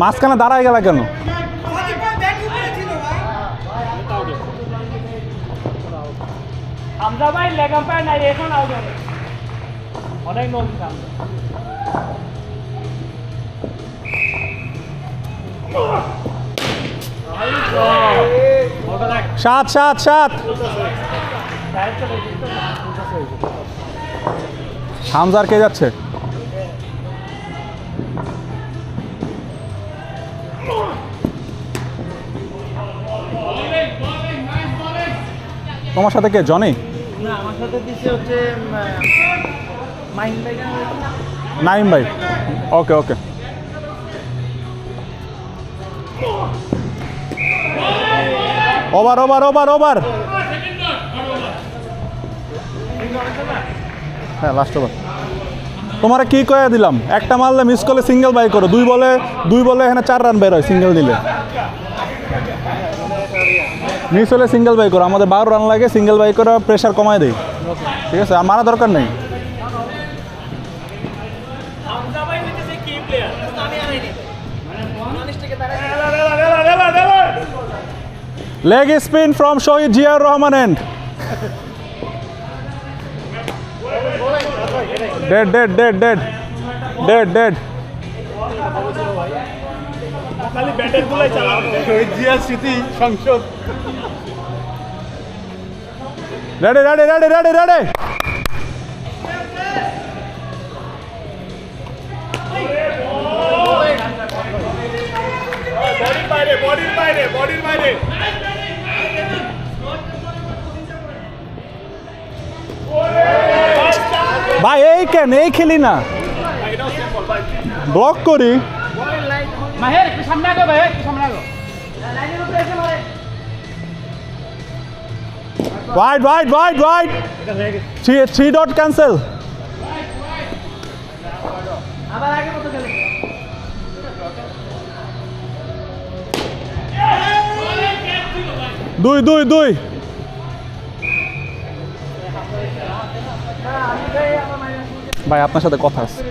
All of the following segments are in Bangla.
মাঝখানে দাঁড়ায় গেল কেন? হামজা ভাই লেগ আম্পায়ার নাই, এখন আউট হবে। অনেক নক দিতাম। সাত সাত সাত। হামজার কে যাচ্ছে? তোমার সাথে কে? জনি? না, আমার সাথে দিছে হচ্ছে মাইন ভাই। নাইম ভাই। Okay okay. Over over over over. হ্যাঁ লাস্ট ওভার। তোমার কি কয়ে দিলাম, একটা মারলে মিস করলে সিঙ্গেল বাই করো, দুই বলে এখানে 4 রান বের হয় সিঙ্গেল দিলে। মিস হলে সিঙ্গেল বাই করো, আমাদের 12 রান লাগে, সিঙ্গেল বাই করে প্রেশার কমায় দেয়। ঠিক আছে, আর মারা দরকার নেই। leg spin from Shohid Ziaur Rahman end. Dead. খালি ব্যাটের গুলাই চালাও। শহীদ জিয়ার স্মৃতি সংসদ। Ready. বডির বাইরে। ভাই এই কেন এই খেলি না, ব্লক করি। মাহের একটু সামনে আগো ভাই, একটু সামনে আগো। লাইনের উপরে এসে মারে। Wide. 3 dot cancel. আবার আগে মতো খেলে। 2 ভাই আপনার সাথে কথা আছে।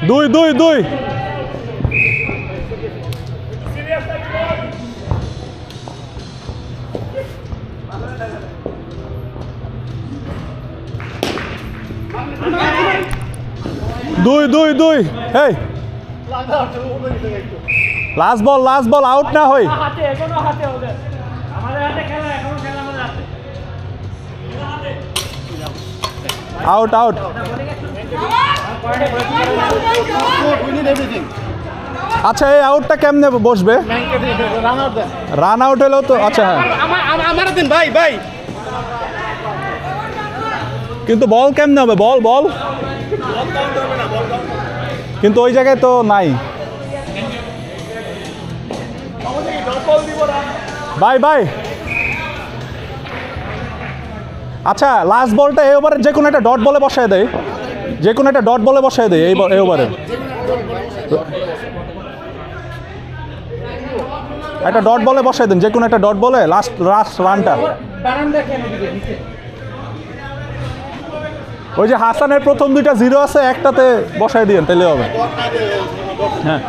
2 Hey, last ball out না হই। হাতে এখনো হাতে ওদের। আমাদের হাতে খেলা, এখনো খেলা আমাদের হাতে। Out. আচ্ছা এই আউটটা কেমনে বসবে? রান আউট হলেও তো আচ্ছা হ্যাঁ, আমার দিন ভাই। কিন্তু বল কেমনে হবে? বল কিন্তু ওই জায়গায় তো নাই। বাই। আচ্ছা লাস্ট বলটা এই ওভারে যে কোনো একটা ডট বলে বসায় দেয়, এই ওভারে একটা ডট বলে বসায় দেন, যে কোনো একটা ডট বলে লাস্ট রানটা। ওই যে হাসানের প্রথম 2টা 0 আছে, একটাতে বসায় দিয়েন তাহলে হবে। হ্যাঁ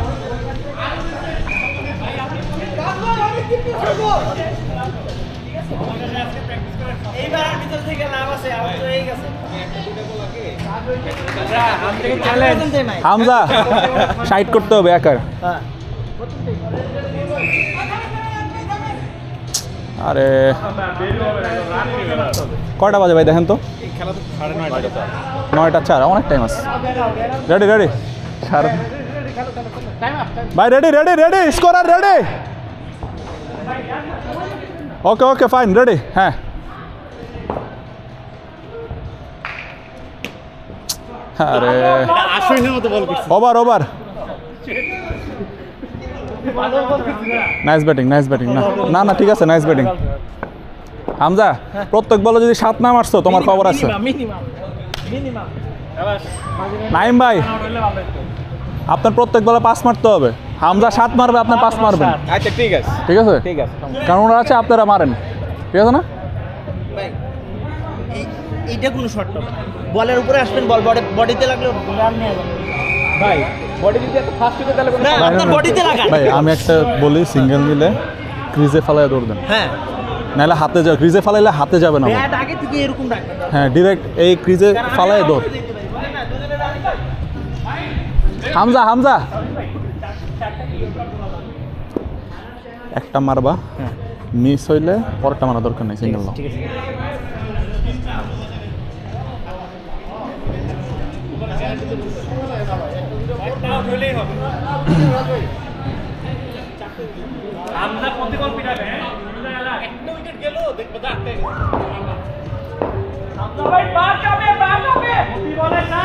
হামজা সাইড করতে হবে একার। আরে কয়টা বাজে ভাই দেখেন তো? 9টা 4, অনেক টাইম আছে। রেডি ভাই, ready scorer ready. Okay fine ready. হ্যাঁ আরে ওভার। নাইস ব্যাটিং না ঠিক আছে, নাইস ব্যাটিং। হামজা প্রত্যেক বলে যদি 7 না মারছো তোমার খবর আছে। নাইম ভাই আপনার প্রত্যেক বলে 5 মারতে হবে। হামজা 7 মারবে, আপনার 5 মারবেন। আচ্ছা ঠিক আছে কারণ ওরা আছে আপনারা মারেন, ঠিক আছে না? এইটা কোনো শর্ট হবে না। বলের উপরে আসবেন, বল বডিতে লাগলে রান নিয়ে যাবেন ভাই বডি দিতে একটা ফাস্ট উইকেট তাহলে না, আপনার বডিতে লাগান ভাই আমি একটা বলি, সিঙ্গেল নিলে ক্রিজে ফালায় দৌড় দেন, হ্যাঁ নাহলে হাতে যাবে, ক্রিজে ফালাইলে হাতে যাবে না। ব্যাট আগে থেকে এরকম রাখবেন। হ্যাঁ ডিরেক্ট এই ক্রিজে ফালায় দৌড়। হামজা হামজা একটা মারবা, মিস হইলে পরেরটা মারা দরকার নেই, সিঙ্গেল নাও। ঠিক আছে আমরা প্রতিকল পিটাবে একটা উইকেট গেল দেখবে দাঁড়তে আমরা ভাই বার যাবে প্রতি বলে না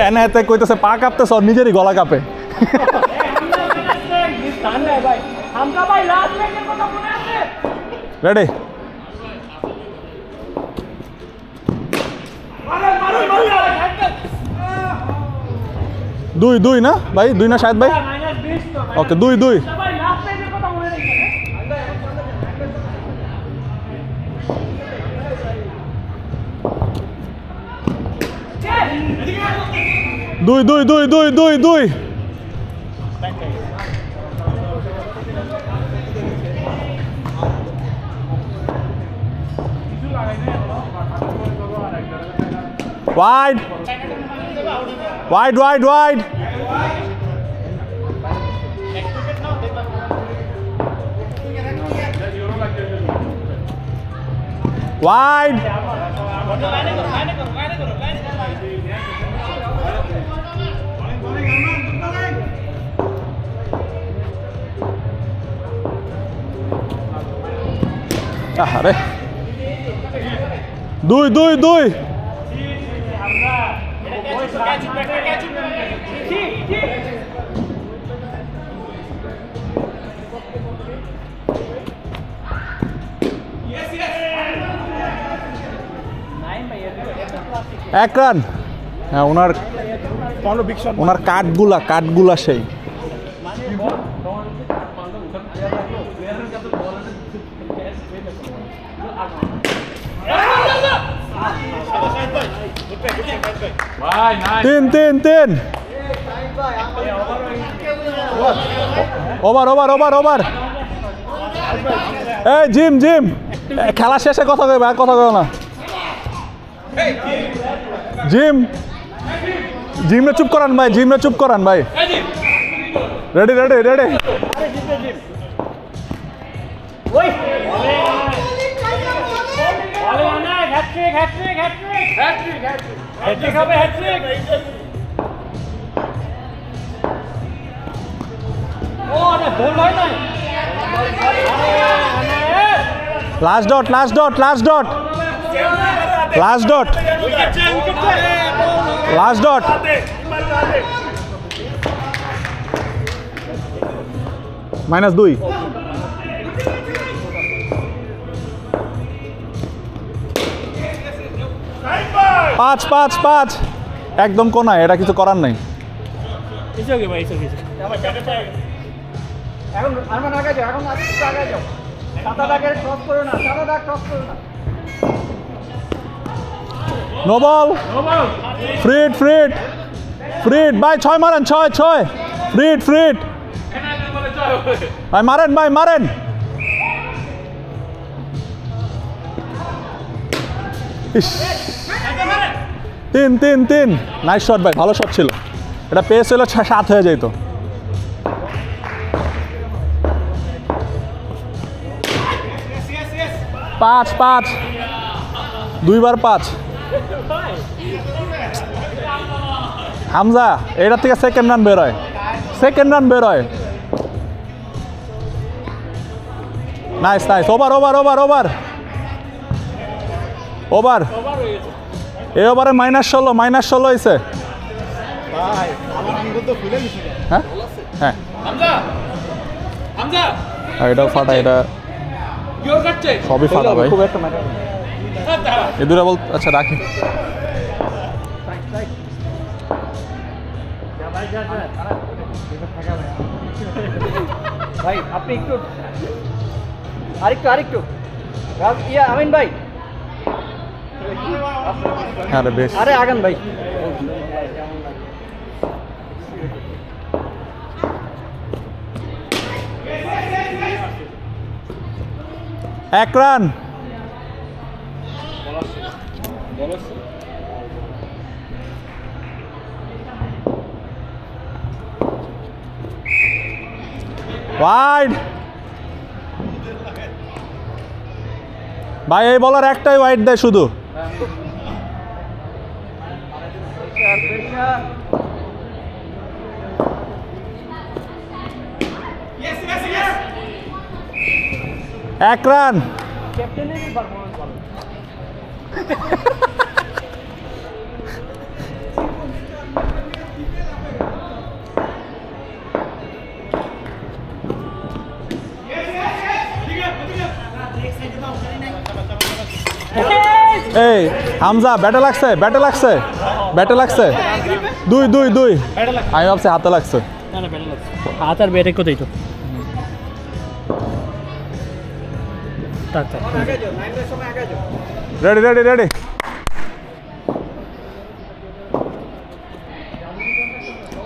এনে এতে কইতেছে পা কাঁপতেছ, নিজেরই গলা কাঁপে। রেডি? দুই দুই না ভাই, দুই না শাহেদ ভাই? ওকে 2-2। দুই। Wide. Wide. আরে দুই। এক রান। হ্যাঁ ওনার কাঠগুলা সেই। তিন। ওভার। এই জিম খেলা শেষে কথা কইবা, আর কথা কইও না। জিমে চুপ করান ভাই, রেডি। Last dot -2। 5 একদম কোনায়, এটা কিছু করার নাই। No ball. ফ্রিড ভাই, 6 মারেন, 6 ফ্রিড ভাই, মারেন। তিন। নাইস শট ভাই, ভালো শট ছিল। এটা পেস হলো 7 হয়ে যেত। পাঁচ 2বার 5। হামজা এটা থেকে সেকেন্ড রান বের হয়। Nice over. এই ওভারে -16 হয়েছে। হ্যাঁ এটাও ফাটা, এটা সবই ফাটা ভাই। এই দুটা বল, আচ্ছা রাখি। ভাই আপনি একটু আরেকটু আমিন ভাই আরে বেশ আরে আগান ভাই এক রান ওয়াইড ভাই এই বলার একটাই ওয়াইড দেয় শুধু এক রান এই হামজা ব্যাটে লাগছে ব্যাটে লাগছে দুই আমি ভাবছি হাতে লাগছে হাত আর ব্যাটে কোথায় তো রেডি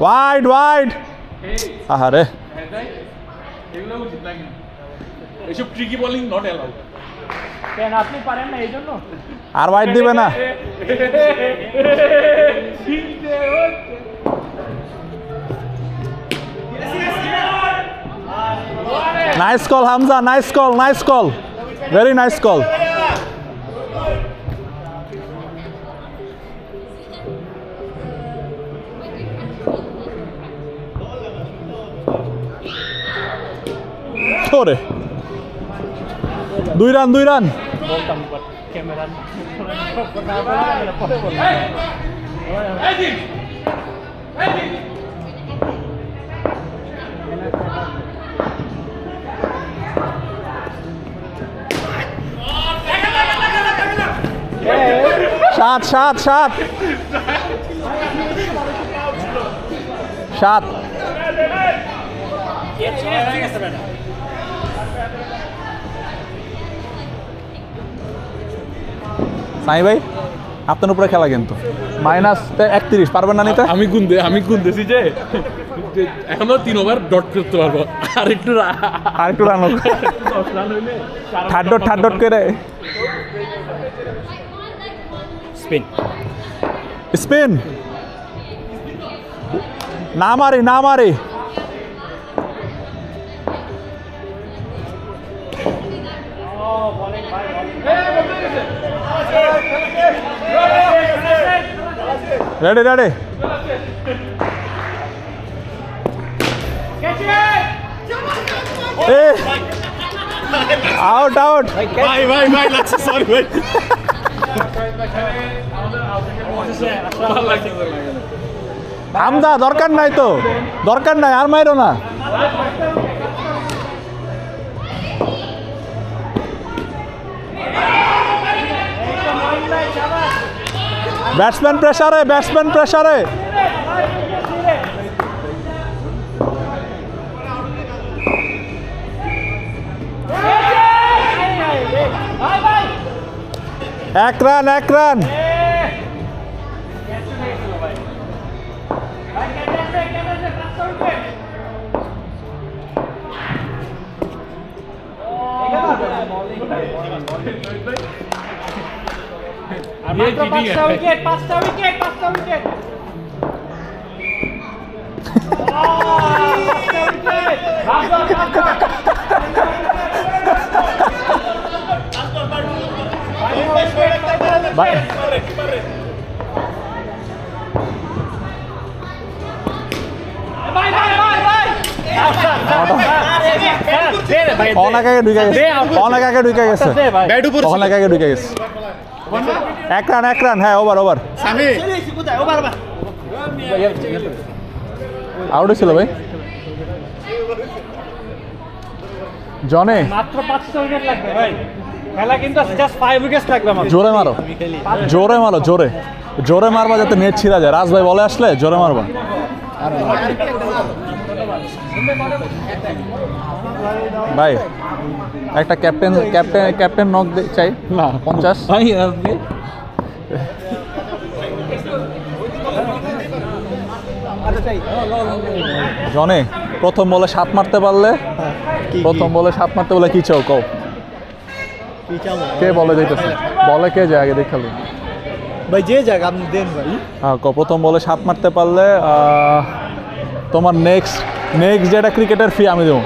ওয়াইড আহারে এসব ট্রিকি বোলিং নট অ্যালাউড কেন আপনি পারেন না এই জন্য আর ওয়াইড দিবে না nice call Hamza nice call very nice call ওরে দুই রান বলতাম বাট ক্যামেরা সাত সাই ভাই আপনার উপরে খেলা কিন্তু -31 পারবেন না নিতে আমি গুনতেছি যে এখনো 3 ওভার ডট করতে পারবো আরেকটু রান হোক 10 রান হইলে ঠাড ডট করে স্পিন না মারি রেডি আউট ভাই লাগছে সরি ভাই হামজা দরকার নাই আর মাইরো না ব্যাটসম্যান প্রেসারে এক রান পাঁচটা উইকেট অনেক আগে ঢুকে গেছে এক রান হ্যাঁ ওভার আউট ছিল ভাই জনে মাত্র 5টা উইকেট লাগবে ভাই খেলা কিন্তু জাস্ট 5 উইকেটস লাগবে আমার জোরে মারো জোরে মারবা যাতে নেট ছিঁড়া যায় রাজ ভাই বলে আসলে জোরে মারবা ভাই একটা ক্যাপ্টেন নক চাই না 50 জনে প্রথম বলে 7 মারতে পারলে কি চাও কও কে বলে যাইতেছে বলে কে যায় আগে দেখালো ভাই যে জায়গা আপনি দেন ভাই হ্যাঁ প্রথম বলে 7 মারতে পারলে তোমার নেক্সট যেটা ক্রিকেটের ফি আমি দেবো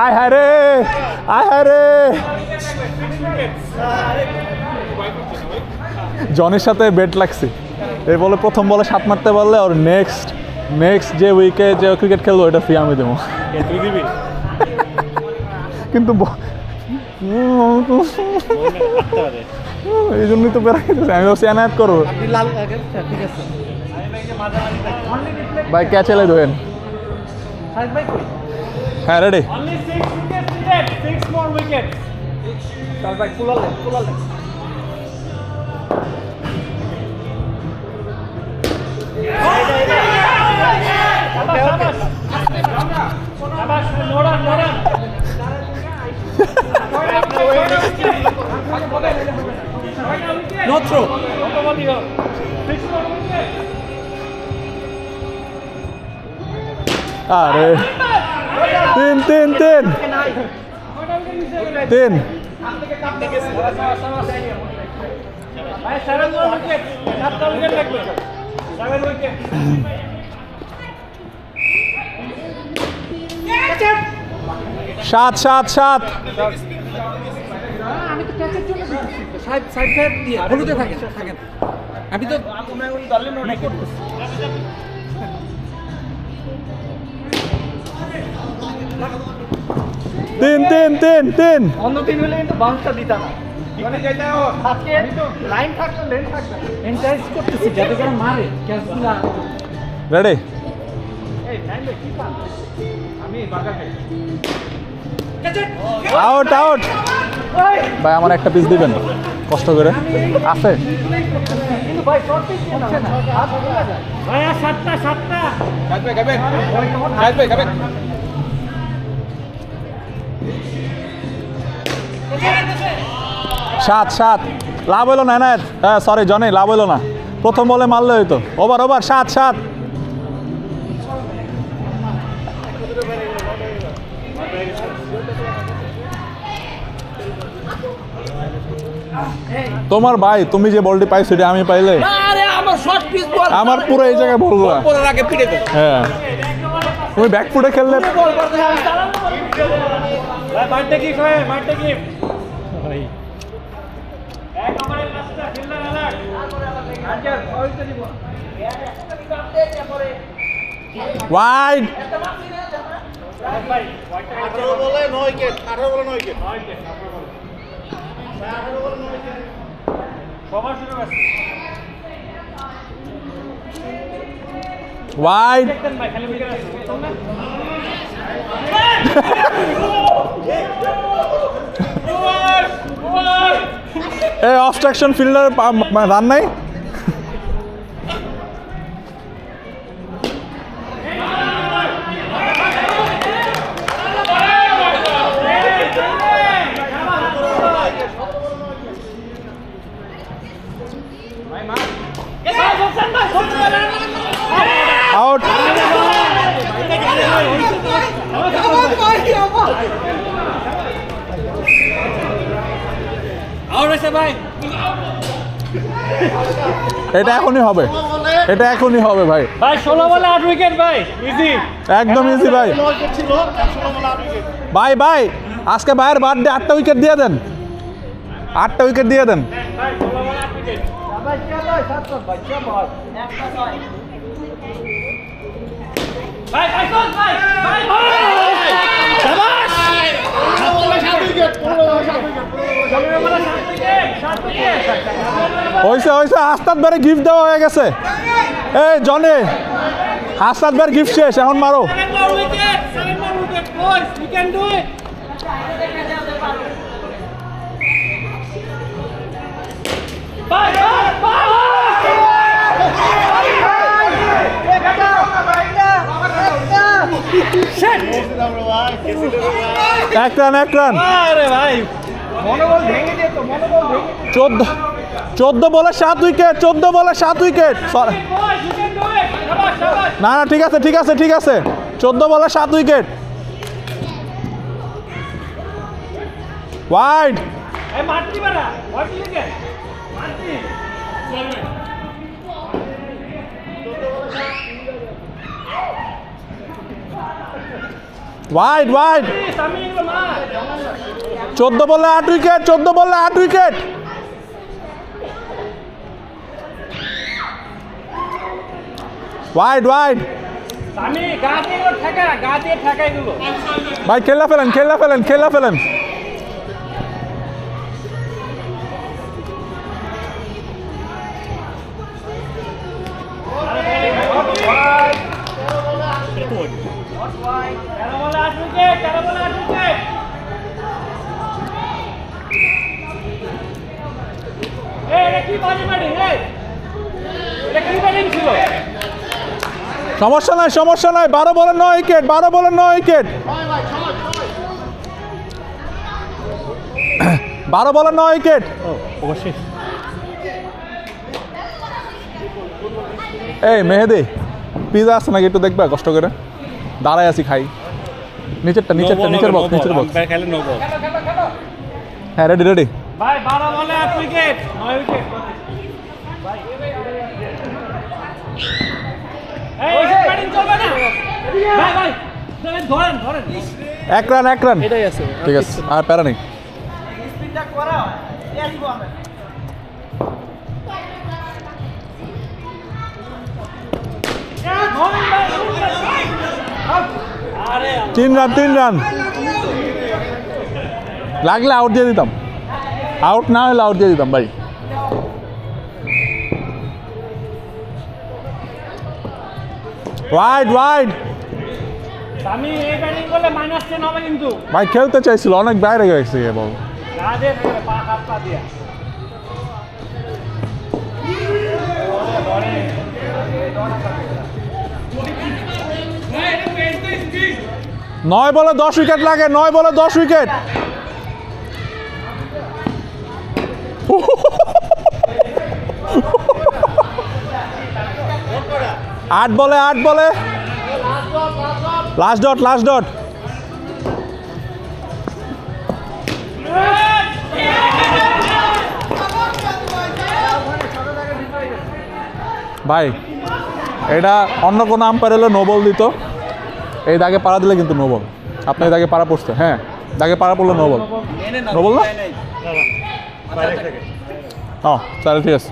আয় হায় রে জনের সাথে বেট লাগছে এই বলে প্রথম বলে 7 মারতে পারলে আর নেক্সট যে উইকে যে ক্রিকেট খেলবো এটা ফি আমি দেবো কিন্তু এই জন্যই তো বেড়া খেতেছে আমি ভাবছি এনায়াত করবো ভাই ক্যাচ এলে ধরেন হ্যাঁ রেডি নো থ্রো আরে 3 7 আমি তো ক্যাচের জন্য সাইড দিয়ে হলুদে থাকেন আমি তো তিন অন্য টিম হলে কিন্তু বাউন্সটা দিতা না আজকে লাইন থাকতো লেন থাকতো এনকারেজ করতেছি যাতে করে মারে ক্যাচগুলো রেডি আউট ভাই আমার একটা পিস দিবেন কষ্ট করে আছে কিন্তু ভাই শর্ট পিচ হচ্ছে না হাত ভুলে যায় ভাই আর 7টা সাত লাভ হইলো না হ্যাঁ সরি জনে লাভ হইলো না প্রথম বলে মারলে হইতো ওভার 7 তোমার ভাই তুমি যে বলটি পাইছো এটা আমি পাইলে আরে আমার শর্ট পিচ বল আমার পুরো এই জায়গায় বলবো বলার আগে পিটে দে হ্যাঁ তুমি ব্যাক ফুটে খেললে বল করতে হবে ভাই মারতে কি ভাই এক নম্বরের কাজটা ফিল্ডার আলাগ আচ্ছা ওই তো দিব ওয়াইড 18 বলে 9 উইকেট 18 বলে 9 উইকেট সবার শুরু আছে ওয়াইড দেখেন ভাই খালি উইকেট আছে না এই অবস্ট্রাকশন ফিল্ডার রান নাই আউট আউট আছে ভাই এটা এখনই হবে ভাই ভাই 16 বলে 8 উইকেট ভাই ইজি একদম ইজি ভাই ছিল 16 বলে 8 উইকেট ভাই আজকে ভাইয়ের বার্থডে 8টা উইকেট দিয়ে দেন 8টা উইকেট দিয়ে দেন ভাই 16 বলে 8 উইকেট ভাই ভাই 7 ভাই ভাই একটা ছয় ভাই শাবাশ হইছে আস্তাদ বারে গিফট দেওয়া হয়ে গেছে এই জনে আস্তাদ বার গিফট শেষ এখন মারো 7 more wicket boys we can do it bye এক রান এক রান। আরে ভাই মনোবল ভেঙে দিয়ে তো মনোবল ভেঙে 14 বলে 7 উইকেট, 14 বলে 7 উইকেট। না না ঠিক আছে ঠিক আছে ঠিক আছে, 14 বলে 7 উইকেট। ওয়াইড। Wide wide. 14 বলে 8 উইকেট, 14 বলে 8 উইকেট। Wide wide. ভাই খেলা ফেলেন খেলা ফেলেন খেলা ফেলেন। সমস্যা নাই সমস্যা নাই, 12 বলে 9 উইকেট, 12 বলে 9 উইকেট, 12 বলে 9 উইকেট। অবশ্যই এই মেহেদি পিজা আছে নাকি একটু দেখবা কষ্ট করে, দাঁড়াই আছি খাই। নিচেরটা নিচেরটা নিচের বক্স নিচের বক্স। খেলে নো বল। হ্যাঁ রেডি রেডি। ভাই 12 বলে 8 উইকেট, 9 উইকেট। এই ব্যাটিং চলবে না ভাই ভাই, ধরেন ধরেন। এক রান এক রান। এটাই আছে ঠিক আছে আর প্যারা নেই। স্পিনটা করা এরই বল। আরে 3 রান 3 রান। লাগলে আউট দিয়ে দিতাম, আউট না হলে আউট দিয়ে দিতাম ভাই। Wide wide. আমি এই ব্যাটিং করলে -10 হবে কিন্তু। ভাই খেলতে চাইছিল, অনেক বাইরে গেছে এ বল। রাজে পা হাত পা দিয়া। 9 বলে 10 উইকেট লাগে, 9 বলে 10 উইকেট। আট বলে 8 বলে লাস্ট ডট লাস্ট ডট। ভাই এটা অন্য কোনো আম্পায়ার হলে নো বল দিত, এই দাগে পাড়া দিলে কিন্তু নো বল। আপনার এই দাগে পাড়া পড়ছে, হ্যাঁ দাগে পাড়া পড়লে নো বল। নো বল না? ও তাহলে ঠিক আছে।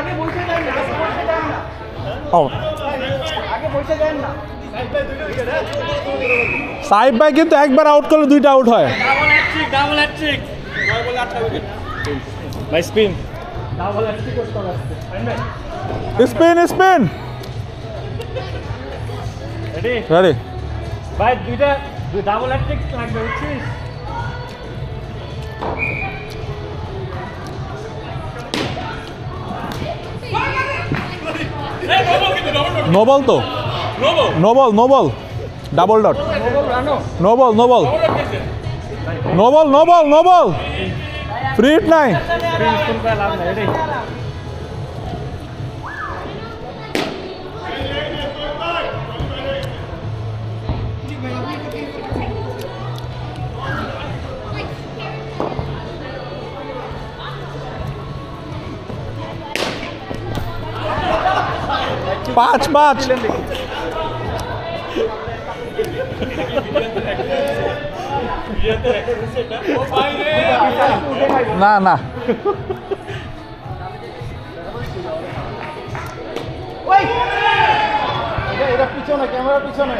আগে বসে যান না, আগে বসে যান না, ও আগে বসে যান না। সাইব ভাই কিন্তু একবার আউট করলে 2টা আউট হয়। Double hat-trick. 9 বলে 8টা উইকেট। ভাই স্পিন ডাবল হ্যাট্রিক করতে হবে। Spin spin. Ready ready. ভাই দুইটা ডাবল হ্যাট্রিক লাগবে বুঝছিস? নো বল তো, no ball no ball, double dot, no ball no ball, no ball no ball no ball, free hit নাই। স্পিন করে লাভ নাই। রেডি 5-5। না না এটা পিছনে, ক্যামেরা পিছনে।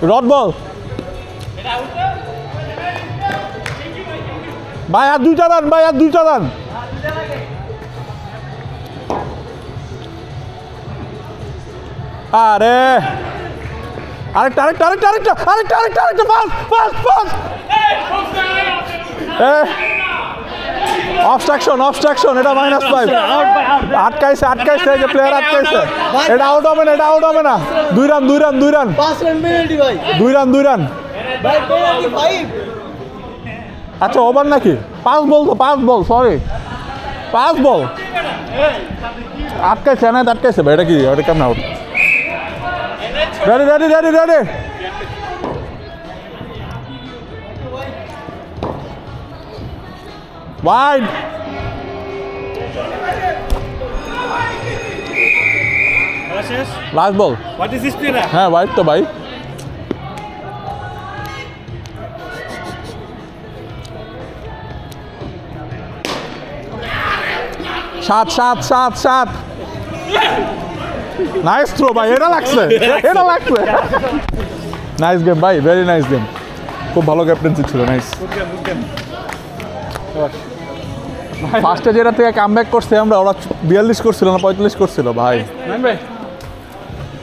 রড বল ভাই আর 2টা রান ভাই আর 2টা রান আরে আরেকটা আরেকটা আরেকটা আরেকটা আরেকটা আরেকটা আরেকটা pass pass pass obstruction obstruction এটা -5 আটকাইছে আটকাইছে এই যে প্লেয়ার আটকাইছে এটা আউট হবে না এটা আউট হবে না 2 run 2 run 2 run 5 run penalty ভাই 2 রান 2 রান ভাই পেনাল্টি 5 আচ্ছা ওভার নাকি 5 বল তো 5 বল সরি 5 বল আটকাইছে না আটকাইছে ভাই এটা কি এটা কেমন out ready ready ready ready Wide. Last ball. What is this player? হ্যাঁ wide তো ভাই সাত সাত সাত সাত নাইস থ্রো ভাই এটা লাগছে এটা লাগছে নাইস গেম ভাই ভেরি নাইস গেম খুব ভালো ক্যাপ্টেন্সি ছিল নাইস ফার্স্টে যেটা থেকে কামব্যাক করছে আমরা ওরা 42 করছিল না 45 করছিল ভাই ভাই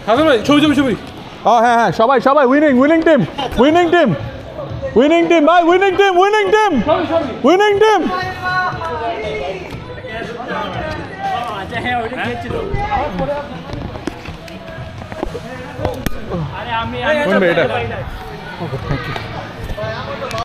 হাসান ভাই ছবি ছবি ছবি ও হ্যাঁ হ্যাঁ সবাই সবাই winning winning team winning team winning team ভাই winning team winning team winning team আরে আমি এটা